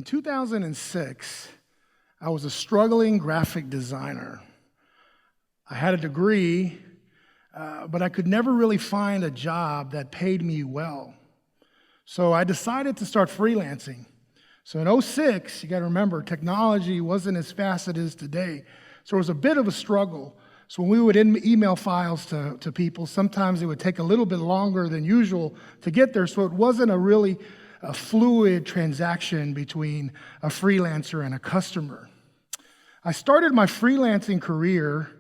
In 2006, I was a struggling graphic designer. I had a degree, but I could never really find a job that paid me well. So I decided to start freelancing. So in '06, you got to remember, technology wasn't as fast as it is today. So it was a bit of a struggle. So when we would email files to people, sometimes it would take a little bit longer than usual to get there. So it wasn't a fluid transaction between a freelancer and a customer. I started my freelancing career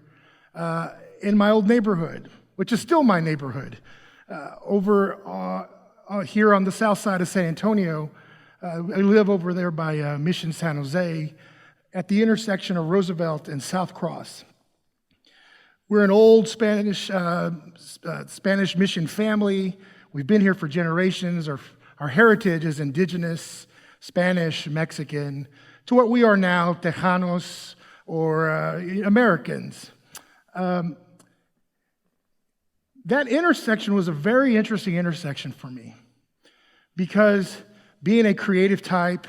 in my old neighborhood, which is still my neighborhood, over here on the south side of San Antonio. I live over there by Mission San Jose at the intersection of Roosevelt and South Cross. We're an old Spanish mission family. We've been here for generations. Our heritage is indigenous, Spanish, Mexican, to what we are now, Tejanos or Americans. That intersection was a very interesting intersection for me because being a creative type,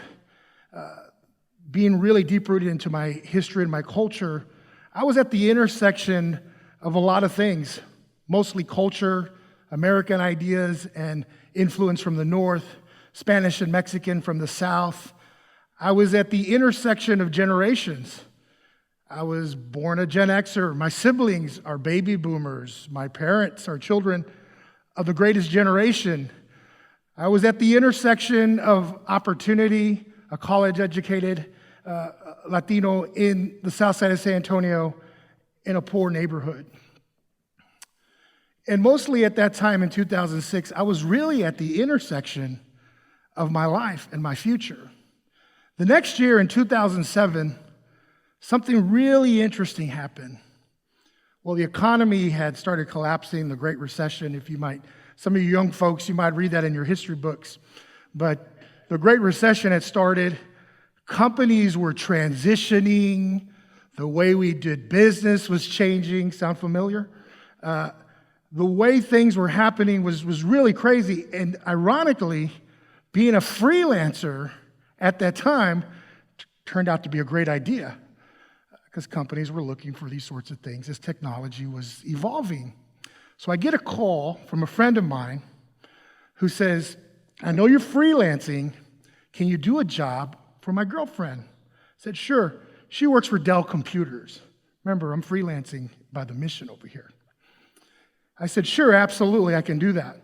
being really deep-rooted into my history and my culture, I was at the intersection of a lot of things, mostly culture, American ideas, and influence from the north, Spanish and Mexican from the south. I was at the intersection of generations. I was born a Gen Xer. My siblings are baby boomers. My parents are children of the greatest generation. I was at the intersection of opportunity, a college-educated Latino in the south side of San Antonio in a poor neighborhood. And mostly at that time in 2006, I was really at the intersection of my life and my future. The next year in 2007, something really interesting happened. Well, the economy had started collapsing, the Great Recession, some of you young folks, you might read that in your history books. But the Great Recession had started. Companies were transitioning. The way we did business was changing. Sound familiar? The way things were happening was really crazy. And ironically, being a freelancer at that time turned out to be a great idea because companies were looking for these sorts of things as technology was evolving. So I get a call from a friend of mine who says, I know you're freelancing. Can you do a job for my girlfriend? I said, sure. She works for Dell Computers. Remember, I'm freelancing by the mission over here. I said, sure, absolutely, I can do that.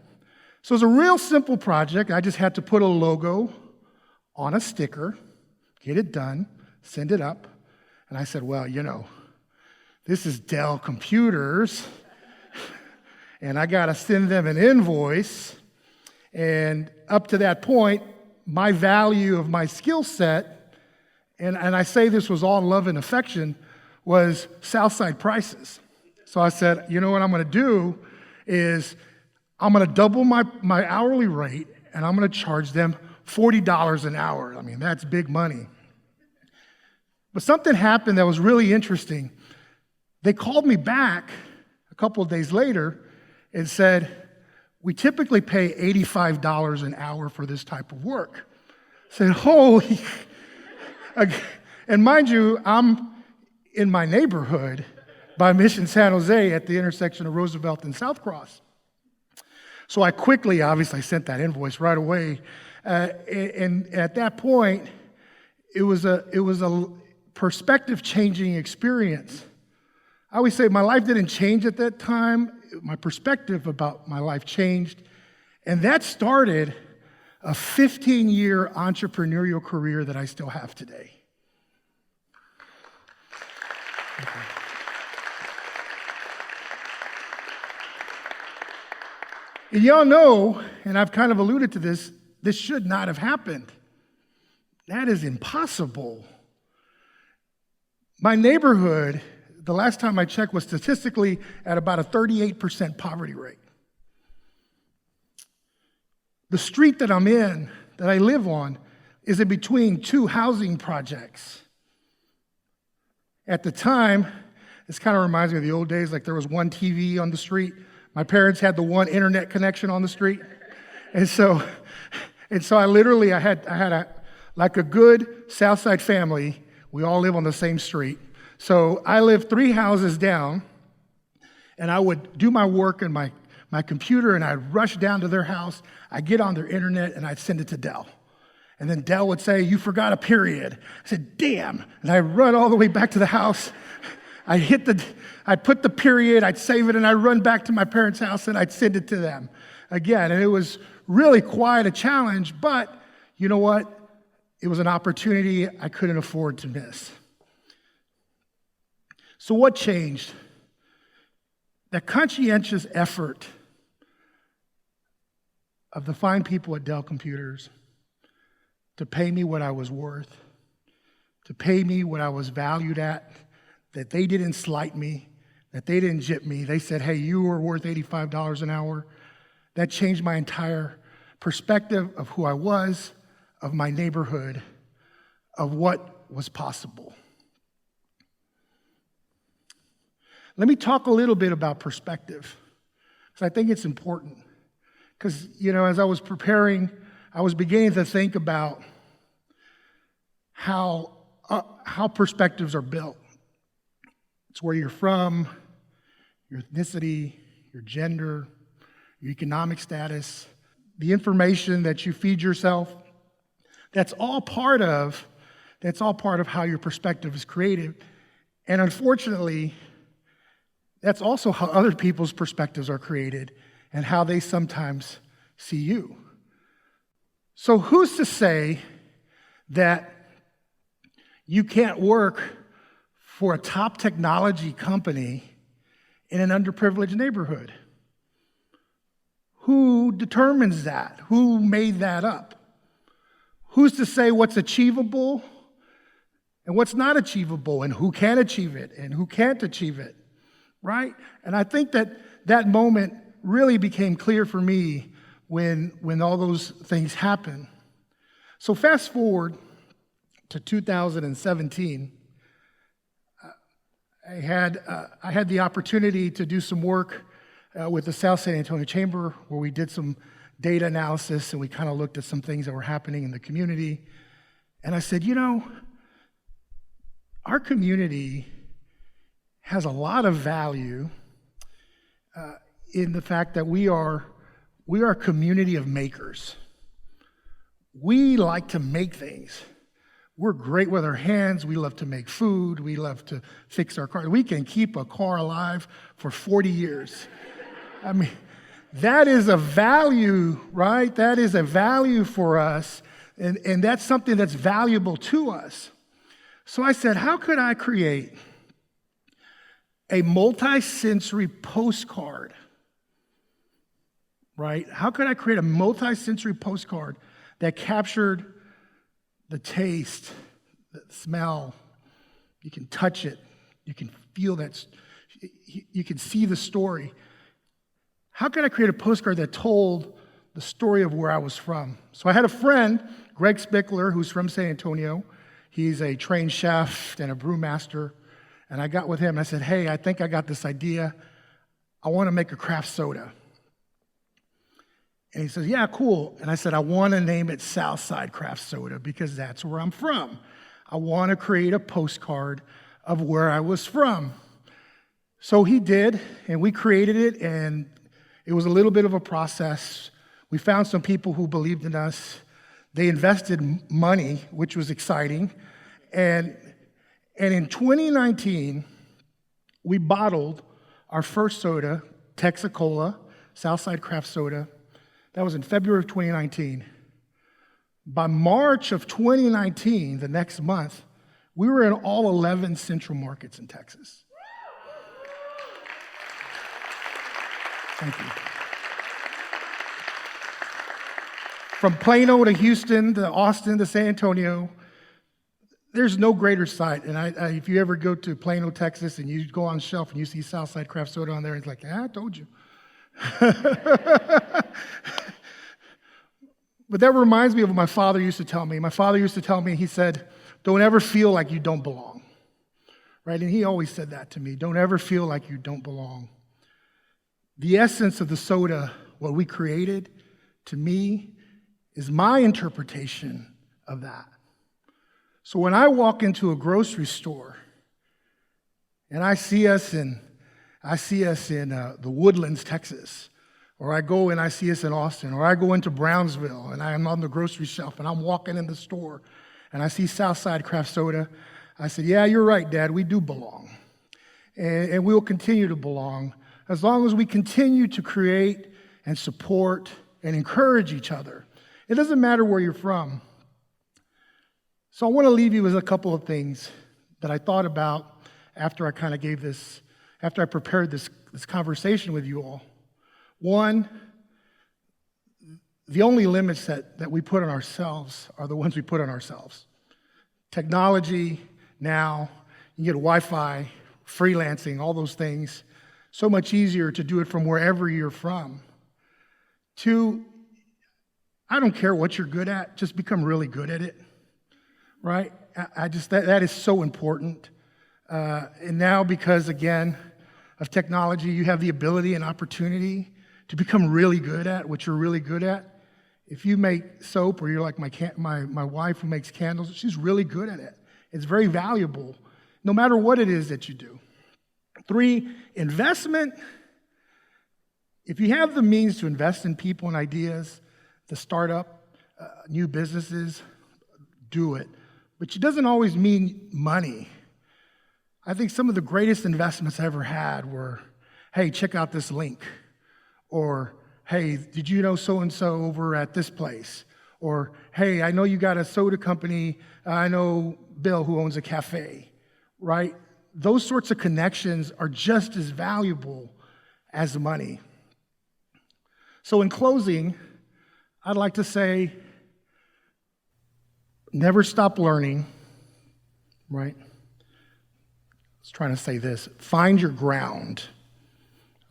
So it's a real simple project. I just had to put a logo on a sticker, get it done, send it up. And I said, well, this is Dell Computers, and I got to send them an invoice. And up to that point, my value of my skill set, and I say this was all love and affection, was Southside prices. So I said, you know what I'm going to do is I'm going to double my hourly rate, and I'm going to charge them $40 an hour. I mean, that's big money. But something happened that was really interesting. They called me back a couple of days later and said, we typically pay $85 an hour for this type of work. I said, holy. And mind you, I'm in my neighborhood by Mission San Jose at the intersection of Roosevelt and South Cross. So I quickly, obviously, sent that invoice right away. And at that point, it was a perspective-changing experience. I always say my life didn't change at that time. My perspective about my life changed. And that started a 15-year entrepreneurial career that I still have today. And y'all know, and I've kind of alluded to this should not have happened. That is impossible. My neighborhood, the last time I checked, was statistically at about a 38% poverty rate. The street that I'm in, that I live on, is in between two housing projects. At the time, this kind of reminds me of the old days, like there was one TV on the street. My parents had the one internet connection on the street. And so I had like a good Southside family, we all live on the same street. So I lived 3 houses down, and I would do my work in my computer, and I'd rush down to their house. I'd get on their internet, and I'd send it to Dell. And then Dell would say, "You forgot a period." I said, "Damn." And I'd run all the way back to the house. I'd put the period, I'd save it, and I'd run back to my parents' house, and I'd send it to them again. And it was really quite a challenge, but you know what? It was an opportunity I couldn't afford to miss. So what changed? That conscientious effort of the fine people at Dell Computers to pay me what I was worth, to pay me what I was valued at, that they didn't slight me, that they didn't gyp me. They said, "Hey, you were worth $85 an hour." That changed my entire perspective of who I was, of my neighborhood, of what was possible. Let me talk a little bit about perspective, because I think it's important. Because, as I was preparing, I was beginning to think about how perspectives are built. It's where you're from, your ethnicity, your gender, your economic status, the information that you feed yourself. That's all part of how your perspective is created. And unfortunately, that's also how other people's perspectives are created and how they sometimes see you. So who's to say that you can't work for a top technology company in an underprivileged neighborhood? Who determines that? Who made that up? Who's to say what's achievable and what's not achievable, and who can achieve it and who can't achieve it, right? And I think that moment really became clear for me when all those things happened. So fast forward to 2017, I had the opportunity to do some work with the South San Antonio Chamber, where we did some data analysis and we kind of looked at some things that were happening in the community. And I said, our community has a lot of value in the fact that we are a community of makers. We like to make things. We're great with our hands. We love to make food. We love to fix our car. We can keep a car alive for 40 years. I mean, that is a value, right? That is a value for us, and that's something that's valuable to us. So I said, how could I create a multi-sensory postcard, right? How could I create a multi-sensory postcard that captured the taste, the smell? You can touch it. You can feel that. You can see the story. How could I create a postcard that told the story of where I was from? So I had a friend, Greg Spickler, who's from San Antonio. He's a trained chef and a brewmaster. And I got with him and I said, "Hey, I think I got this idea. I want to make a craft soda." And he says, "Yeah, cool." And I said, "I want to name it Southside Craft Soda because that's where I'm from. I want to create a postcard of where I was from." So he did, and we created it, and it was a little bit of a process. We found some people who believed in us. They invested money, which was exciting. And in 2019, we bottled our first soda, Texacola, Southside Craft Soda. That was in February of 2019. By March of 2019, the next month, we were in all 11 central markets in Texas. Thank you. From Plano to Houston to Austin to San Antonio, there's no greater sight. And if you ever go to Plano, Texas, and you go on the shelf and you see Southside Craft Soda on there, it's like, I told you. But that reminds me of what my father used to tell me. My father used to tell me, he said, "Don't ever feel like you don't belong." Right? And he always said that to me. Don't ever feel like you don't belong. The essence of the soda, what we created, to me, is my interpretation of that. So when I walk into a grocery store and I see us in the Woodlands, Texas, or I go and I see us in Austin, or I go into Brownsville and I am on the grocery shelf and I'm walking in the store and I see Southside Craft Soda, I said, yeah, you're right, Dad, we do belong. And we will continue to belong as long as we continue to create and support and encourage each other. It doesn't matter where you're from. So I want to leave you with a couple of things that I thought about after I prepared this conversation with you all. One, the only limits that we put on ourselves are the ones we put on ourselves. Technology now, you get Wi-Fi, freelancing, all those things, so much easier to do it from wherever you're from. Two, I don't care what you're good at, just become really good at it, right? That is so important. And now, because again of technology, you have the ability and opportunity to become really good at what you're really good at. If you make soap, or you're like my wife who makes candles, she's really good at it. It's very valuable, no matter what it is that you do. 3, investment. If you have the means to invest in people and ideas, to start up new businesses, do it. But it doesn't always mean money. I think some of the greatest investments I ever had were, hey, check out this link. Or, hey, did you know so-and-so over at this place? Or, hey, I know you got a soda company. I know Bill who owns a cafe, right? Those sorts of connections are just as valuable as money. So in closing, I'd like to say, never stop learning, right? I was trying to say this. Find your ground,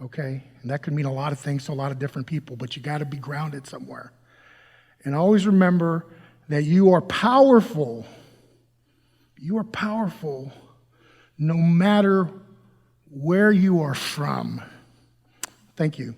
okay? And that could mean a lot of things to a lot of different people, but you got to be grounded somewhere. And always remember that you are powerful. You are powerful no matter where you are from. Thank you.